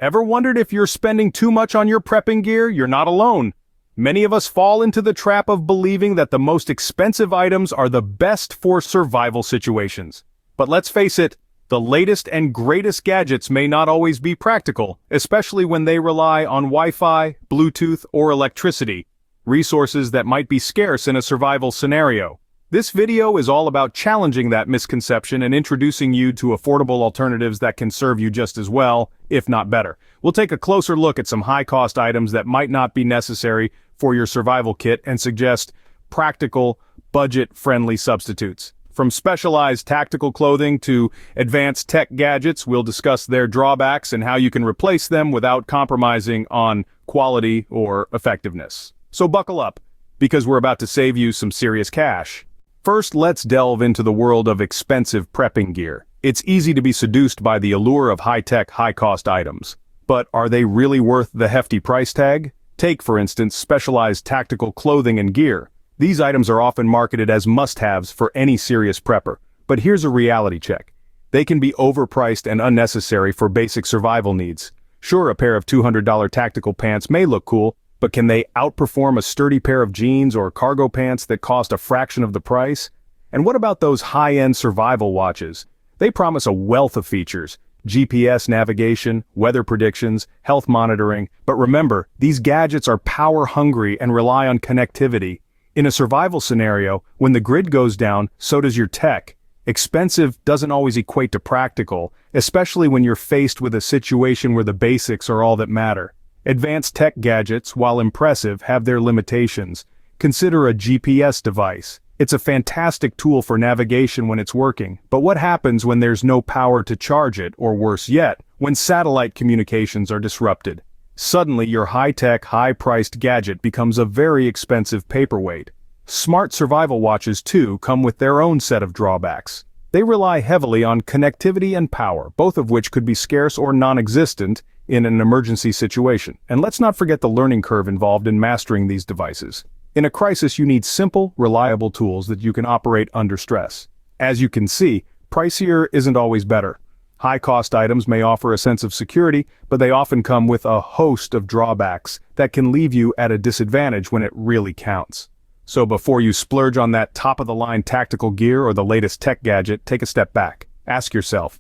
Ever wondered if you're spending too much on your prepping gear? You're not alone. Many of us fall into the trap of believing that the most expensive items are the best for survival situations. But let's face it, the latest and greatest gadgets may not always be practical, especially when they rely on Wi-Fi, Bluetooth, or electricity, resources that might be scarce in a survival scenario. This video is all about challenging that misconception and introducing you to affordable alternatives that can serve you just as well, if not better. We'll take a closer look at some high-cost items that might not be necessary for your survival kit and suggest practical, budget-friendly substitutes. From specialized tactical clothing to advanced tech gadgets, we'll discuss their drawbacks and how you can replace them without compromising on quality or effectiveness. So buckle up, because we're about to save you some serious cash. First, let's delve into the world of expensive prepping gear. It's easy to be seduced by the allure of high-tech, high-cost items. But are they really worth the hefty price tag? Take, for instance, specialized tactical clothing and gear. These items are often marketed as must-haves for any serious prepper. But here's a reality check. They can be overpriced and unnecessary for basic survival needs. Sure, a pair of $200 tactical pants may look cool, but can they outperform a sturdy pair of jeans or cargo pants that cost a fraction of the price? And what about those high-end survival watches? They promise a wealth of features: GPS navigation, weather predictions, health monitoring. But remember, these gadgets are power-hungry and rely on connectivity. In a survival scenario, when the grid goes down, so does your tech. Expensive doesn't always equate to practical, especially when you're faced with a situation where the basics are all that matter. Advanced tech gadgets, while impressive, have their limitations. Consider a GPS device. It's a fantastic tool for navigation when it's working, but what happens when there's no power to charge it, or worse yet, when satellite communications are disrupted? Suddenly your high-tech, high-priced gadget becomes a very expensive paperweight. Smart survival watches, too, come with their own set of drawbacks. They rely heavily on connectivity and power, both of which could be scarce or non-existent in an emergency situation. And let's not forget the learning curve involved in mastering these devices. In a crisis, you need simple, reliable tools that you can operate under stress. As you can see, pricier isn't always better. High-cost items may offer a sense of security, but they often come with a host of drawbacks that can leave you at a disadvantage when it really counts. So before you splurge on that top-of-the-line tactical gear or the latest tech gadget, take a step back. Ask yourself,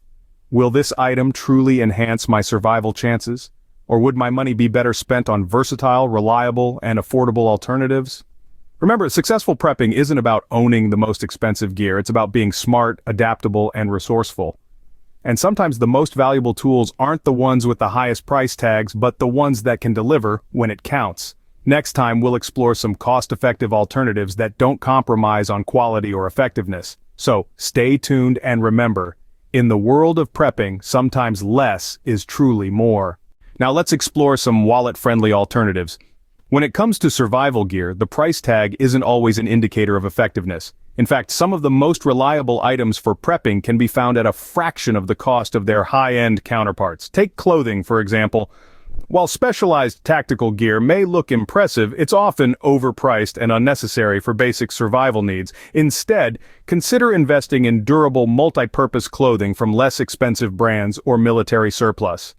will this item truly enhance my survival chances? Or would my money be better spent on versatile, reliable, and affordable alternatives? Remember, successful prepping isn't about owning the most expensive gear. It's about being smart, adaptable, and resourceful. And sometimes the most valuable tools aren't the ones with the highest price tags, but the ones that can deliver when it counts. Next time, we'll explore some cost-effective alternatives that don't compromise on quality or effectiveness. So, stay tuned and remember, in the world of prepping, sometimes less is truly more. Now let's explore some wallet-friendly alternatives. When it comes to survival gear, the price tag isn't always an indicator of effectiveness. In fact, some of the most reliable items for prepping can be found at a fraction of the cost of their high-end counterparts. Take clothing, for example. While specialized tactical gear may look impressive, it's often overpriced and unnecessary for basic survival needs. Instead, consider investing in durable multi-purpose clothing from less expensive brands or military surplus.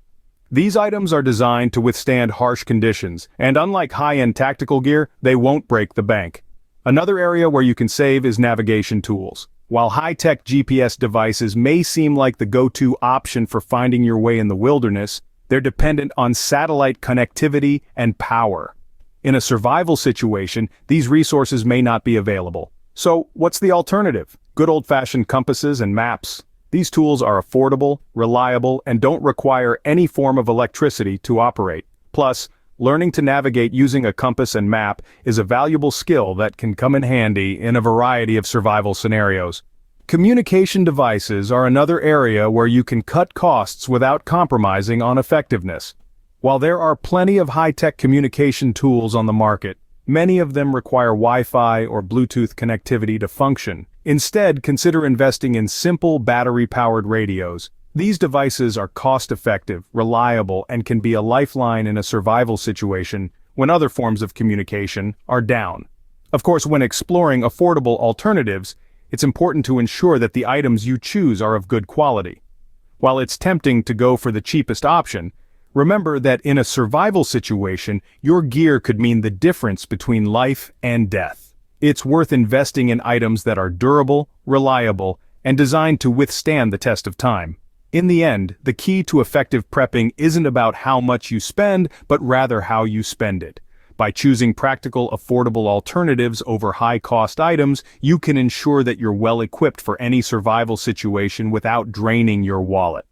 These items are designed to withstand harsh conditions, and unlike high-end tactical gear, they won't break the bank. Another area where you can save is navigation tools. While high-tech GPS devices may seem like the go-to option for finding your way in the wilderness, they're dependent on satellite connectivity and power. In a survival situation, these resources may not be available. So, what's the alternative? Good old-fashioned compasses and maps. These tools are affordable, reliable, and don't require any form of electricity to operate. Plus, learning to navigate using a compass and map is a valuable skill that can come in handy in a variety of survival scenarios. Communication devices are another area where you can cut costs without compromising on effectiveness. While there are plenty of high-tech communication tools on the market, many of them require Wi-Fi or Bluetooth connectivity to function. Instead, consider investing in simple battery-powered radios. These devices are cost-effective, reliable, and can be a lifeline in a survival situation when other forms of communication are down. Of course, when exploring affordable alternatives, it's important to ensure that the items you choose are of good quality. While it's tempting to go for the cheapest option, Remember that in a survival situation, your gear could mean the difference between life and death. It's worth investing in items that are durable, reliable, and designed to withstand the test of time. In the end, the key to effective prepping isn't about how much you spend, but rather how you spend it. By choosing practical, affordable alternatives over high-cost items, you can ensure that you're well-equipped for any survival situation without draining your wallet.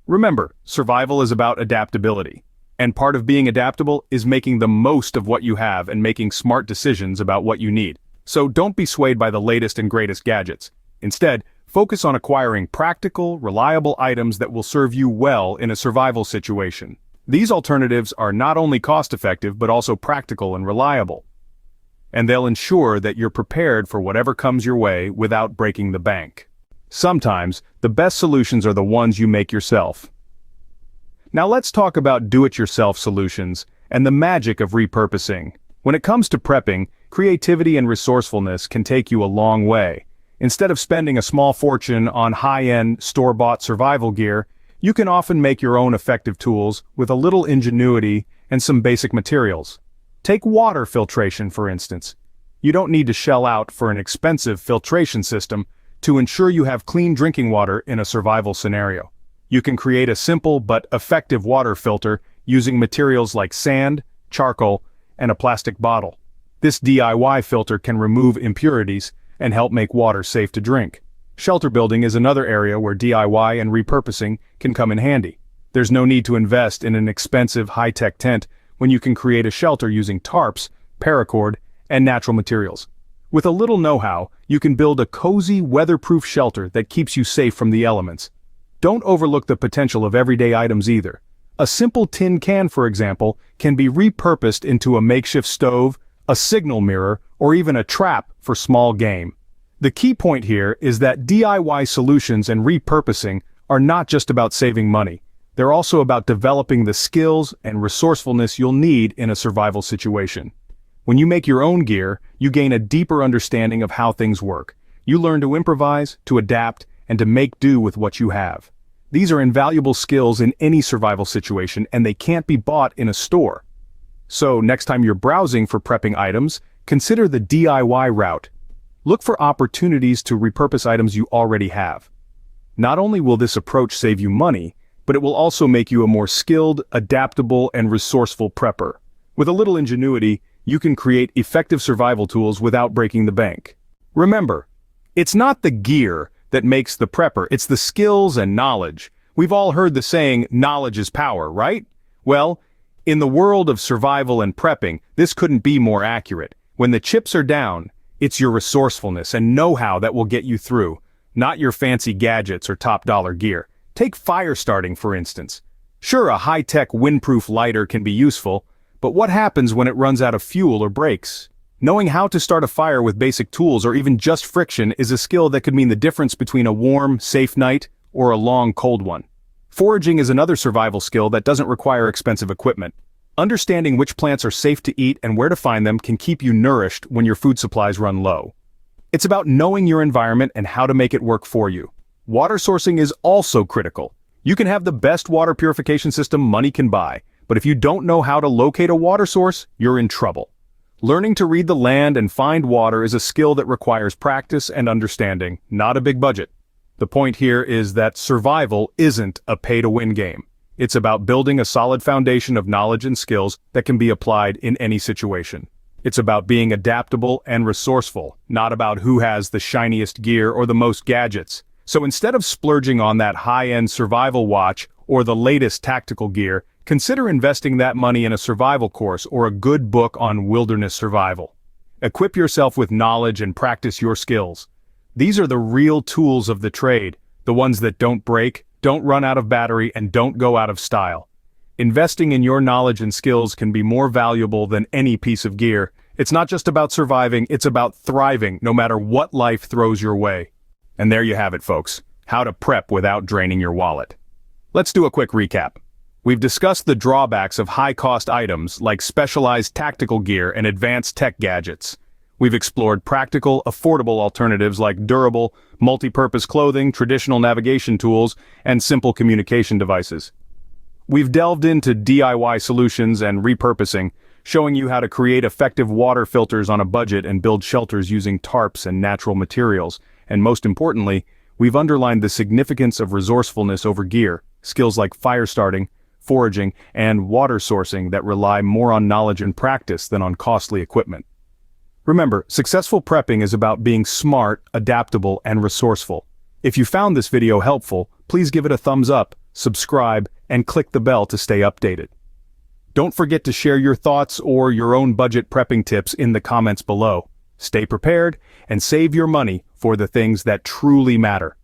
Remember, survival is about adaptability. And part of being adaptable is making the most of what you have and making smart decisions about what you need. So don't be swayed by the latest and greatest gadgets. Instead, focus on acquiring practical, reliable items that will serve you well in a survival situation. These alternatives are not only cost-effective but also practical and reliable. And they'll ensure that you're prepared for whatever comes your way without breaking the bank. Sometimes, the best solutions are the ones you make yourself. Now let's talk about do-it-yourself solutions and the magic of repurposing. When it comes to prepping, creativity and resourcefulness can take you a long way. Instead of spending a small fortune on high-end, store-bought survival gear, you can often make your own effective tools with a little ingenuity and some basic materials. Take water filtration, for instance. You don't need to shell out for an expensive filtration system to ensure you have clean drinking water in a survival scenario. You can create a simple but effective water filter using materials like sand, charcoal, and a plastic bottle. This DIY filter can remove impurities and help make water safe to drink. Shelter building is another area where DIY and repurposing can come in handy. There's no need to invest in an expensive high-tech tent when you can create a shelter using tarps, paracord, and natural materials. With a little know-how, you can build a cozy, weatherproof shelter that keeps you safe from the elements. Don't overlook the potential of everyday items either. A simple tin can, for example, can be repurposed into a makeshift stove, a signal mirror, or even a trap for small game. The key point here is that DIY solutions and repurposing are not just about saving money. They're also about developing the skills and resourcefulness you'll need in a survival situation. When you make your own gear, you gain a deeper understanding of how things work. You learn to improvise, to adapt, and to make do with what you have. These are invaluable skills in any survival situation, and they can't be bought in a store. So, next time you're browsing for prepping items, consider the DIY route. Look for opportunities to repurpose items you already have. Not only will this approach save you money, but it will also make you a more skilled, adaptable, and resourceful prepper. With a little ingenuity, you can create effective survival tools without breaking the bank. Remember, it's not the gear that makes the prepper, it's the skills and knowledge. We've all heard the saying, knowledge is power, right? Well, in the world of survival and prepping, this couldn't be more accurate. When the chips are down, it's your resourcefulness and know-how that will get you through, not your fancy gadgets or top-dollar gear. Take fire starting, for instance. Sure, a high-tech windproof lighter can be useful, but what happens when it runs out of fuel or breaks? Knowing how to start a fire with basic tools or even just friction is a skill that could mean the difference between a warm, safe night or a long, cold one. Foraging is another survival skill that doesn't require expensive equipment. Understanding which plants are safe to eat and where to find them can keep you nourished when your food supplies run low. It's about knowing your environment and how to make it work for you. Water sourcing is also critical. You can have the best water purification system money can buy, but if you don't know how to locate a water source, you're in trouble. Learning to read the land and find water is a skill that requires practice and understanding, not a big budget. The point here is that survival isn't a pay-to-win game. It's about building a solid foundation of knowledge and skills that can be applied in any situation. It's about being adaptable and resourceful, not about who has the shiniest gear or the most gadgets. So instead of splurging on that high-end survival watch or the latest tactical gear, consider investing that money in a survival course or a good book on wilderness survival. Equip yourself with knowledge and practice your skills. These are the real tools of the trade, the ones that don't break, don't run out of battery, and don't go out of style. Investing in your knowledge and skills can be more valuable than any piece of gear. It's not just about surviving, it's about thriving no matter what life throws your way. And there you have it, folks. How to prep without draining your wallet. Let's do a quick recap. We've discussed the drawbacks of high-cost items like specialized tactical gear and advanced tech gadgets. We've explored practical, affordable alternatives like durable, multi-purpose clothing, traditional navigation tools, and simple communication devices. We've delved into DIY solutions and repurposing, showing you how to create effective water filters on a budget and build shelters using tarps and natural materials. And most importantly, we've underlined the significance of resourcefulness over gear, skills like fire starting, foraging, and water sourcing that rely more on knowledge and practice than on costly equipment. Remember, successful prepping is about being smart, adaptable, and resourceful. If you found this video helpful, please give it a thumbs up, subscribe, and click the bell to stay updated. Don't forget to share your thoughts or your own budget prepping tips in the comments below. Stay prepared and save your money for the things that truly matter.